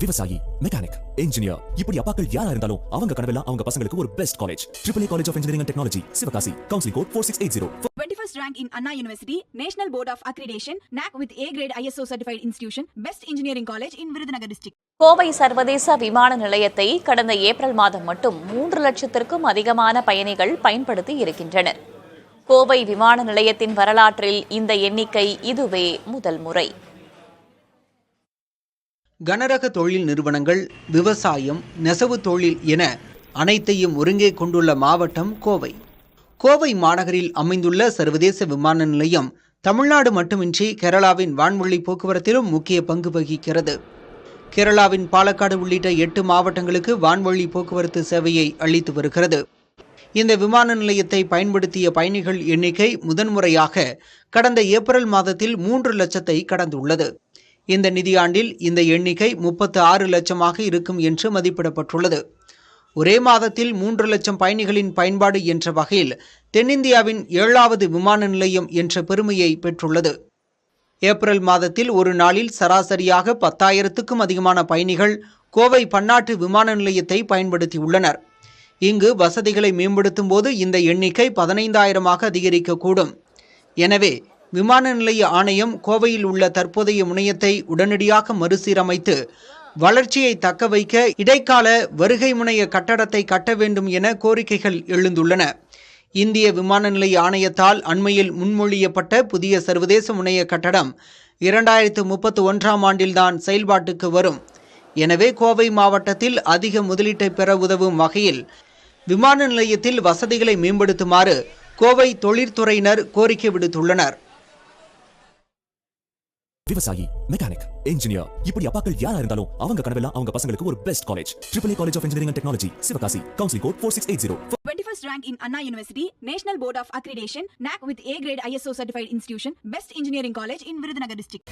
விவசாயி, mechanic, engineer, இப்படி அப்பாக்கள் யாரா இருந்தாலும் அவங்க கனவெல்லாம் அவங்க பசங்களுக்கு ஒரு best college. AAA College of Engineering and Technology, Sivakasi. Counseling code 4680. 21st rank in Anna University, National Board of Accreditation, NAC with A grade ISO certified institution, Best Engineering College in Virudhunagar district. Kovai சர்வதேச விமான நிலையத்தை கடந்த April மாதம் மட்டும் 3 லட்சத்திற்கும் அதிகமான பயணிகள் பயன்படுத்தி இருக்கின்றனர். கோவை விமான நிலையத்தின் வரலாற்றில் இந்த எண்ணிக்கை இதுவே முதல் முறை. கனரக தொழில் நிறுவனங்கள், விவசாயம், நெசவு தொழில் என அனைத்தையும் ஒருங்கே கொண்டுள்ள மாவட்டம் கோவை. கோவை மாநகரில் அமைந்துள்ள சர்வதேச விமான நிலையம் தமிழ்நாடு மட்டுமின்றி கேரளாவின் வான்வழி போக்குவரத்திலும் முக்கிய பங்கு வகிக்கிறது. கேரளாவின் பாலக்காடு உள்ளிட்ட 8 மாவட்டங்களுக்கு வான்வழி போக்குவரத்து சேவையை அளித்து வருகிறது. இந்த விமான நிலையத்தை பயன்படுத்திய பயணிகள் எண்ணிக்கை முதன்முறையாக கடந்த ஏப்ரல் மாதத்தில் 3 லட்சத்தை கடந்துள்ளது. இந்த நிதியாண்டில் இந்த எண்ணிக்கை 36 லட்சமாக இருக்கும் என்று மதிப்பிடப்பட்டுள்ளது. ஒரே மாதத்தில் 3 லட்சம் பயணிகளின் பயன்பாடு என்ற வகையில் தென்னிந்தியாவின் 7வது விமான நிலையம் என்ற பெருமையை பெற்றுள்ளது. ஏப்ரல் மாதத்தில் ஒரு நாளில் சராசரியாக 10,000க்கும் அதிகமான பயணிகள் கோவை பன்னாட்டு விமான நிலையத்தை பயன்படுத்தியுள்ளனர். இங்கு வசதிகளை மேம்படுத்தும் போது இந்த எண்ணிக்கை 15,000ஆக அதிகரிக்கக்கூடும். எனவே விமான நிலைய ஆணையம் கோவையில் உள்ள தற்போதைய முனையத்தை உடனடியாக மறுசீரமைத்து வளர்ச்சியை தக்க வைக்க இடைக்கால வருகை முனைய கட்டடத்தை கட்ட வேண்டும் என கோரிக்கைகள் எழுந்துள்ளன. இந்திய விமான நிலைய ஆணையத்தால் அண்மையில் முன்மொழியப்பட்ட புதிய சர்வதேச முனைய கட்டடம் 2031ஆம் ஆண்டில்தான் செயல்பாட்டுக்கு வரும். எனவே கோவை மாவட்டத்தில் அதிக முதலீட்டை பெற உதவும் வகையில் விமான நிலையத்தில் வசதிகளை மேம்படுத்துமாறு கோவை தொழிற்துறையினர் கோரிக்கை விடுத்துள்ளனர். விவசாயி, மெக்கானிக், இன்ஜினியர், இப்படி அப்பாக்கள் யாரா இருந்தாலும் அவங்க கனவெல்லாம் அவங்க பசங்களுக்கு ஒரு best college. AAA College of Engineering and Technology, Sivakasi. Counseling code 4680. 21st rank in Anna University, National Board of Accreditation, NAC with A grade ISO certified institution, Best Engineering College in Virudhunagar district.